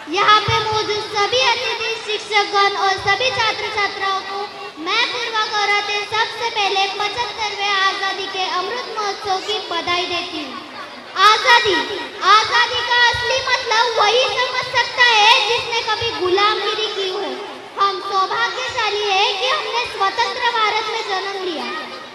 यहाँ पे मौजूद सभी अतिथि, शिक्षकगण और सभी छात्र छात्राओं को मैं पूर्वा गौरव सबसे पहले 75वें आजादी के अमृत महोत्सव की बधाई देती हूँ। आजादी आजादी का असली मतलब वही समझ सकता है जिसने कभी गुलामगिरी की हो। हम सौभाग्यशाली है कि हमने स्वतंत्र भारत में जन्म लिया।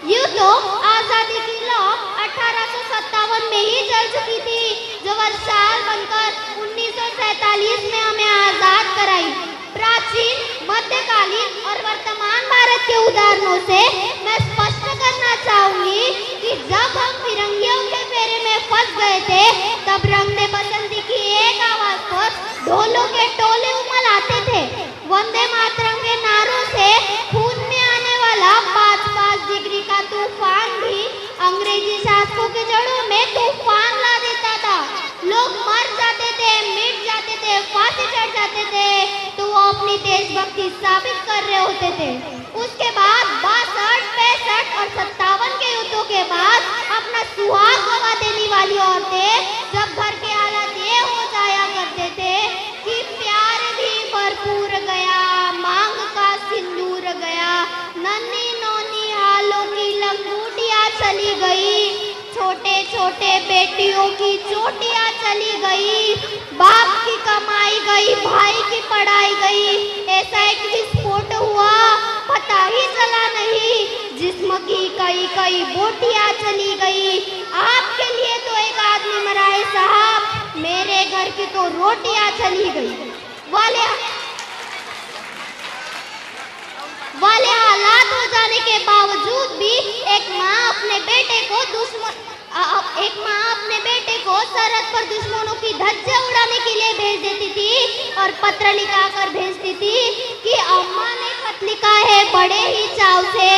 यूँ तो आजादी की लौ 1857 में ही जल चुकी थी, जो वर्षाल बनकर 1947 में हमें आजाद कराई। प्राचीन, मध्यकालीन और वर्तमान भारत के उदाहरणों से मैं स्पष्ट करना चाहूंगी कि जब हम फिरंगियों के फेरे में फंस गए थे, तब रंग ने बसंती की एक आवाज पर ढोलों के टोले उमल आते थे। वंदे मातरम के नारों से खून में आने वाला 5-5 डिग्री का तूफान भी अंग्रेजी शासकों के जड़ों में तूफान ला देता था। लोग मर जाते थे, मिट जाते थे, फांसी चढ़ जाते थे, तो वो अपनी देशभक्ति साबित कर रहे होते थे। उसके बाद 62, 65 और 57 के युद्धों के बाद अपना सुहाग गवा देने वाली औरतें जब घर के हालात ये हो जाया करते थे कि प्यार भी भरपूर गया, मांग का सिंदूर गया, नन्ही नौनी हालों की लंगूटियां चली गई, छोटे छोटे बेटियों की चोटियां चली गई, बाप की कमाई गई, भाई की पढ़ाई गई। ऐसा एक विस्फोट हुआ, पता ही चला नहीं, जिस्म की कई कई बोटियां चली गई। आपके लिए तो एक आदमी मरा है साहब, मेरे घर की तो रोटियां चली गई। वाले हालात हो जाने के बावजूद भी एक माँ अपने बेटे को सरहद पर दुश्मनों की धज्जियां उड़ाने के लिए भेज देती थी और पत्र लिखाकर भेजती थी कि अम्मा ने खत लिखा है बड़े ही चाव से,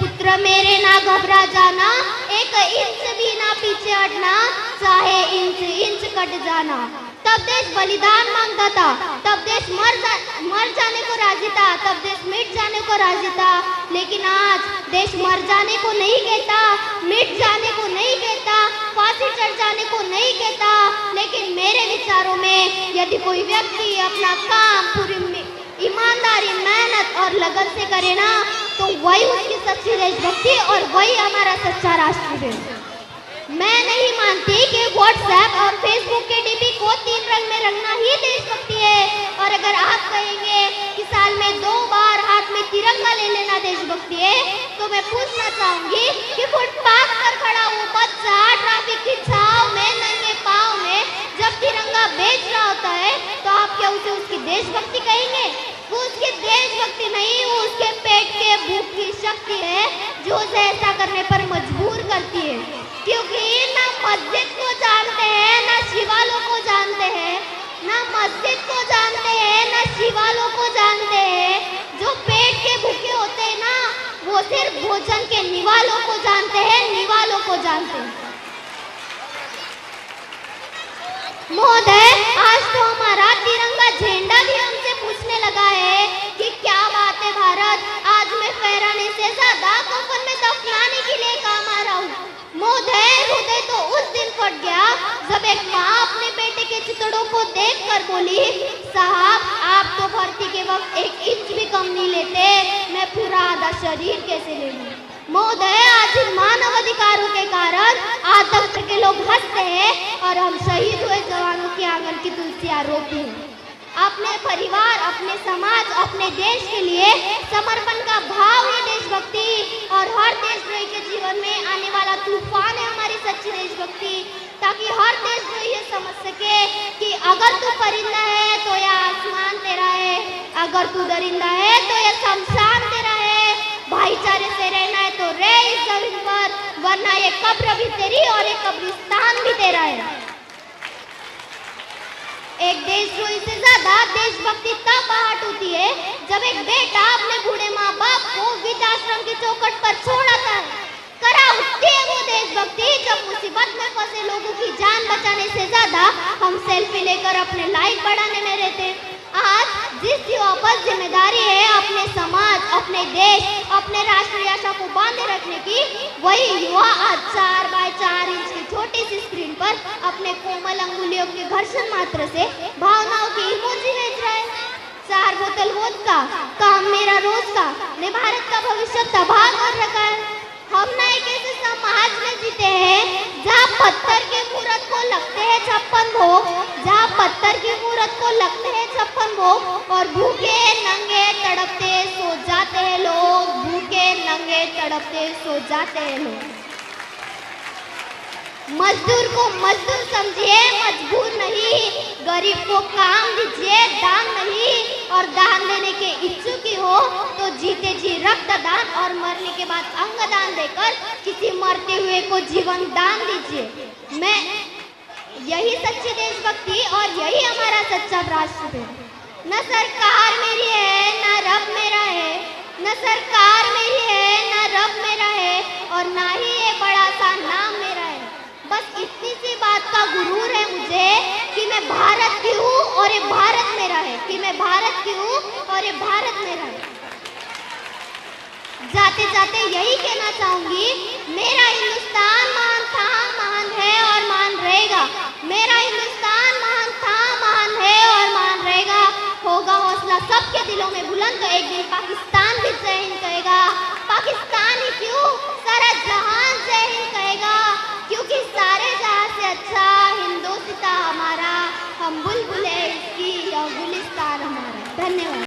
पुत्र मेरे ना घबरा जाना, एक इंच भी ना पीछे हटना, चाहे इंच इंच कट जाना। तब देश बलिदान मांगता था, तब देश मर जाने को राजी था, तब देश मिट जाने को राजी था। लेकिन आज देश मर जाने को नहीं कहता, मिट जाने को नहीं कहता, फांसी चढ़ जाने को नहीं कहता। लेकिन मेरे विचारों में यदि कोई व्यक्ति अपना काम पूरी ईमानदारी, मेहनत और लगन से करे ना, तो वही उसकी सच्ची देशभक्ति और वही हमारा सच्चा राष्ट्रप्रेम। मैं नहीं मानती कि व्हाट्सएप और फेसबुक के डीपी को 3 रंग में रंगना ही देशभक्ति है। और अगर आप कहेंगे कि साल में 2 बार हाथ में तिरंगा ले लेना देशभक्ति है, तो मैं पूछना चाहूंगी कि फुटपाथ पर खड़ा वो बच्चा ट्रैफिक की छाव में नंगे पाँव में जब तिरंगा बेच रहा होता है, तो आप क्या उसे उसकी देशभक्ति कहेंगे? वो उसकी देशभक्ति नहीं, वो उसके पेट के भूख की शक्ति है जो उसे ऐसा करने पर मजबूर करती है। क्योंकि ना मस्जिद को जानते हैं, ना शिवालों को जानते हैं, ना मस्जिद को जानते हैं, ना शिवालों को जानते हैं। जो पेट के भूखे होते हैं ना, वो सिर्फ भोजन के निवालों को जानते हैं, निवालों को जानते हैं। महोदय, आज तो हमारा तिरंगा झंडा भी हमसे पूछने लगा है कि क्या बात है भारत, आज मैं फहराने से ज्यादा कफन में दफनाने के लिए काम आ रहा हूँ। महोदय, हृदय तो उस दिन फट गया जब एक माँ अपने बेटे के चितड़ों को देखकर बोली, साहब आप तो भर्ती के वक्त 1 इंच भी कम नहीं लेते, मैं पूरा आधा शरीर कैसे ले लूं? महोदय, आज इन मानव अधिकारों के कारण आज तक के लोग हंसते हैं और हम शहीद हुए जवानों के आंगन की तुलसियां रोती हैं। अपने परिवार, अपने समाज, अपने देश के लिए समर्पण का भाव है देशभक्ति। और हर देशद्रोही के जीवन में आने वाला तूफान है हमारी सच्ची देशभक्ति, ताकि हर देशद्रोही ये समझ सके कि अगर तू परिंदा है तो यह आसमान तेरा है, अगर तू दरिंदा है तो यह शमशान तेरा है। भाईचारे से रहना है तो रह इस जमीन पर, वरना ये कब्र भी तेरी और ये कब्रिस्तान भी तेरा है। एक देशद्रोही से ज्यादा देशभक्ति तब आहट होती है जब एक बेटा अपने बूढ़े माँ बाप को वृद्धाश्रम की चौखट पर छोड़ आता है। करा उठती है वो देशभक्ति जब मुसीबत में फंसे लोगों की जान बचाने से ज्यादा हम सेल्फी लेकर अपने लाइक बढ़ाने में रहते हैं। आज जिस युवा पर जिम्मेदारी है अपने समाज, अपने देश, अपने राष्ट्रीय आशा को बांधे रखने की, वही युवा आज 4 बाय 4 इंच की छोटी सी स्क्रीन पर पर अपने कोमल अंगुलियों के घर्षण मात्र से भावनाओं की इमोजी भेज रहा है। 4 बोतल वोदका, काम मेरा रोज का, ने भारत का भविष्य तबाह कर रखा है। हम ना एक ऐसे समाज में जीते हैं जहाँ पत्थर की मूरत को लगते हैं 56 भोग, जहाँ पत्थर की मूरत को लगते हैं 56 भोग और भूखे नंगे तड़पते सो जाते हैं लोग, भूखे नंगे तड़पते सो जाते हैं लोग। मजदूर को मजदूर समझिए, मजबूर नहीं। गरीब को काम दीजिए, दान नहीं। और दान देने के इच्छुक ही हो तो जीते जी रक्तदान और मरने के बाद अंगदान देकर किसी मरते हुए को जीवन दान दीजिए। मैं यही सच्ची देशभक्ति और यही हमारा सच्चा राष्ट्र है। न सरकार मेरी है, न रब मेरा है। न सरकार मेरी है, न रब मेरा है और ना ही ये बड़ा सा नाम मेरा है। बस इतनी सी बात का गुरूर है मुझे कि मैं भारत की हूँ और ये भारत मेरा है, कि मैं भारत की हूँ और ये भारत मेरा है। जाते जाते यही कहना चाहूंगी, मेरा हिंदुस्तान महान था, महान है और महान रहेगा। मेरा हिंदुस्तान महान था, महान है और महान रहेगा। होगा हौसला सबके दिलों में बुलंद तो एक दिन पाकिस्तान भी जय हिंद कहेगा। पाकिस्तान ही क्यों, सारा जहां